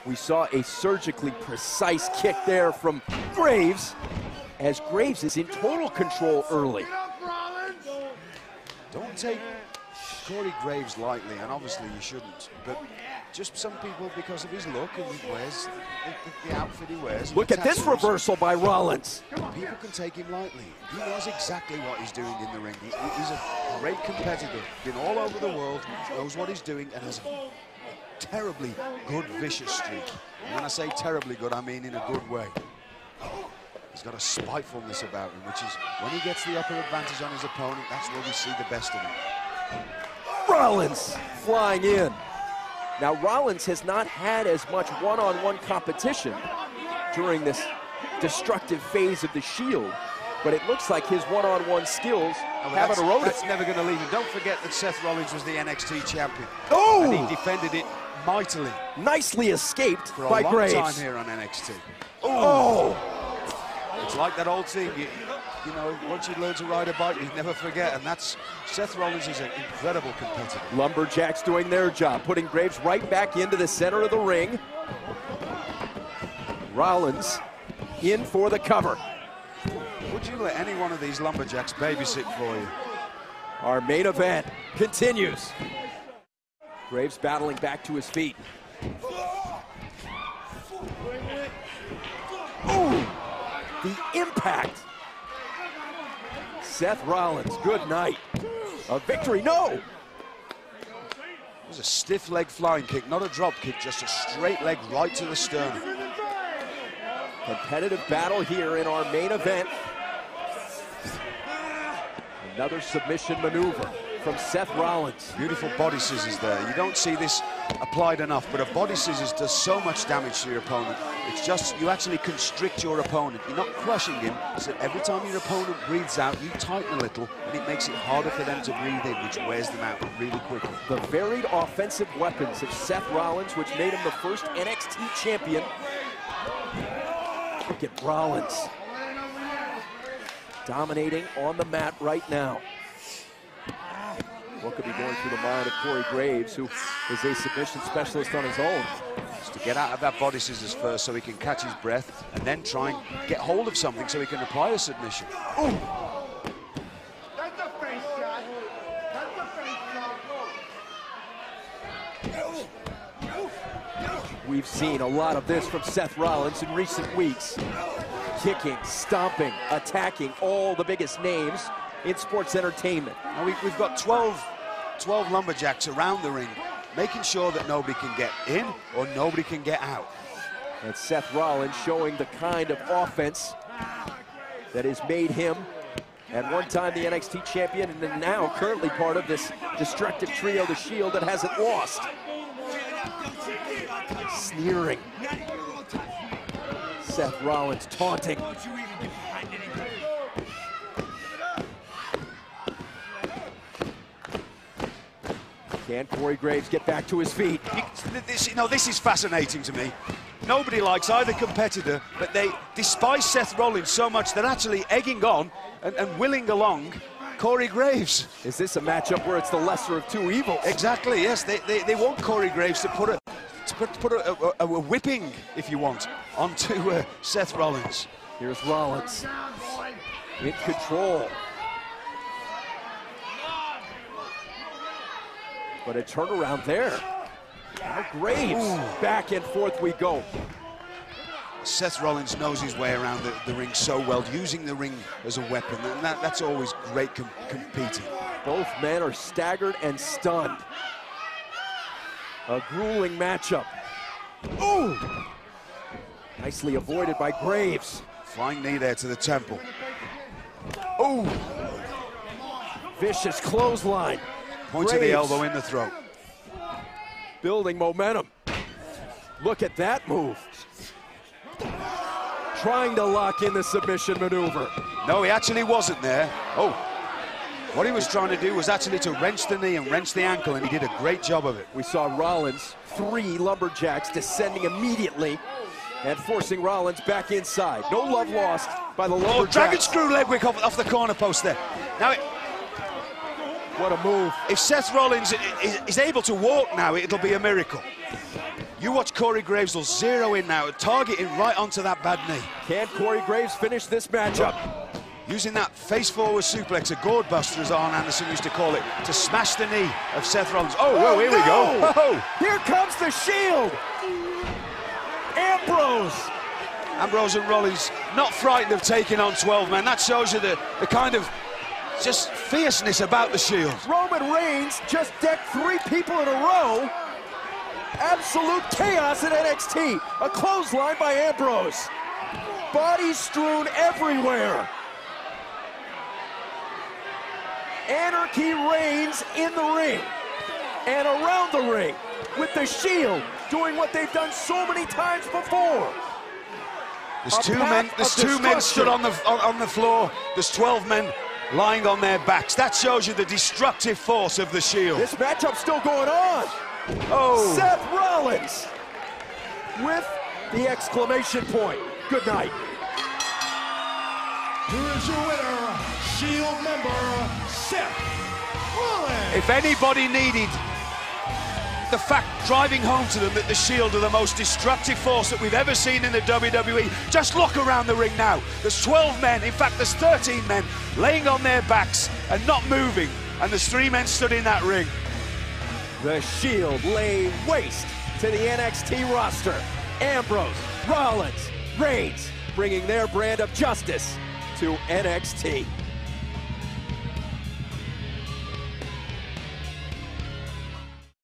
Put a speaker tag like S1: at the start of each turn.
S1: We saw a surgically precise kick there from Graves, as Graves is in total control early.
S2: Don't take Corey Graves lightly, and obviously you shouldn't, but just some people, because of his look and he wears the outfit he wears.
S1: Look at this reversal by Rollins.
S2: People can take him lightly. He knows exactly what he's doing in the ring. He's a great competitor, been all over the world, knows what he's doing, and has a terribly good, vicious streak. And when I say terribly good, I mean in a good way. He's got a spitefulness about him, which is when he gets the upper advantage on his opponent, that's where we see the best of him.
S1: Rollins flying in. Now, Rollins has not had as much one-on-one competition during this destructive phase of the Shield, but it looks like his one-on-one skills haven't eroded.
S2: That's never going to leave him. Don't forget that Seth Rollins was the NXT champion.
S1: Oh!
S2: And he defended it mightily.
S1: Nicely escaped
S2: for a
S1: by
S2: long
S1: Graves.
S2: time here on NXT.
S1: Oh!
S2: It's like that old thing, you know, once you learn to ride a bike, you never forget, and that's, Seth Rollins is an incredible competitor.
S1: Lumberjacks doing their job, putting Graves right back into the center of the ring. Rollins in for the cover.
S2: Would you let any one of these Lumberjacks babysit for you?
S1: Our main event continues. Graves battling back to his feet. Ooh! The impact. Seth Rollins, good night. A victory, no!
S2: It was a stiff leg flying kick, not a drop kick, just a straight leg right to the sternum.
S1: Competitive battle here in our main event. Another submission maneuver from Seth Rollins.
S2: Beautiful body scissors there. You don't see this applied enough, but a body scissors does so much damage to your opponent. It's just, you actually constrict your opponent. You're not crushing him, so every time your opponent breathes out, you tighten a little, and it makes it harder for them to breathe in, which wears them out really quickly.
S1: The varied offensive weapons of Seth Rollins, which made him the first NXT champion. Look at Rollins. Dominating on the mat right now. What could be going through the mind of Corey Graves, who is a submission specialist on his own?
S2: Just to get out of that body scissors first so he can catch his breath, and then try and get hold of something so he can apply a submission.
S1: Ooh.
S3: That's a face shot. That's a face shot.
S1: We've seen a lot of this from Seth Rollins in recent weeks. Kicking, stomping, attacking all the biggest names in sports entertainment.
S2: Now we've got 12 Lumberjacks around the ring, making sure that nobody can get in or nobody can get out.
S1: And Seth Rollins showing the kind of offense that has made him at one time the NXT champion, and then now currently part of this destructive trio, the Shield, that hasn't lost. Sneering. Seth Rollins taunting. Can Corey Graves get back to his feet?
S2: This is fascinating to me. Nobody likes either competitor, but they despise Seth Rollins so much they're actually egging on and willing along Corey Graves.
S1: Is this a matchup where it's the lesser of two evils?
S2: Exactly, yes. They want Corey Graves to put a whipping, if you want, onto Seth Rollins.
S1: Here's Rollins in control. But a turnaround there. Now Graves, back and forth we go.
S2: Seth Rollins knows his way around the ring so well, using the ring as a weapon, and that's always great competing.
S1: Both men are staggered and stunned. A grueling matchup. Ooh! Nicely avoided by Graves.
S2: Flying knee there to the temple.
S1: Ooh! Vicious clothesline.
S2: Point to the elbow in the throat.
S1: Building momentum. Look at that move. Trying to lock in the submission maneuver.
S2: No, he actually wasn't there. Oh, what he was trying to do was actually to wrench the knee and wrench the ankle, and he did a great job of it.
S1: We saw Rollins, 3 Lumberjacks descending immediately and forcing Rollins back inside. No love lost by the Lumberjacks.
S2: Oh, dragon screw leg whip off the corner post there. Now,
S1: what a move.
S2: If Seth Rollins is able to walk now, it'll be a miracle. You watch Corey Graves will zero in now, targeting right onto that bad knee.
S1: Can Corey Graves finish this matchup?
S2: Using that face-forward suplex, a gourd buster, as Arn Anderson used to call it, to smash the knee of Seth Rollins. Oh, well, here we go. Oh.
S1: Here comes the Shield.
S2: Ambrose and Rollins not frightened of taking on 12 men. That shows you the kind of just fierceness about the Shield.
S1: Roman Reigns just decked 3 people in a row. Absolute chaos at NXT. A clothesline by Ambrose. Bodies strewn everywhere. Anarchy reigns in the ring and around the ring, with the Shield doing what they've done so many times before.
S2: There's two men stood on the floor. There's 12 men lying on their backs. That shows you the destructive force of the Shield.
S1: This matchup's still going on.
S2: Oh,
S1: Seth Rollins with the exclamation point. Good night.
S3: Here is your winner, Shield member, Seth Rollins.
S2: if anybody needed the fact driving home to them that the Shield are the most destructive force that we've ever seen in the WWE, just look around the ring now. There's 12 men, in fact there's 13 men laying on their backs and not moving, and there's 3 men stood in that ring.
S1: The Shield lay waste to the NXT roster. Ambrose, Rollins, Reigns, bringing their brand of justice to NXT.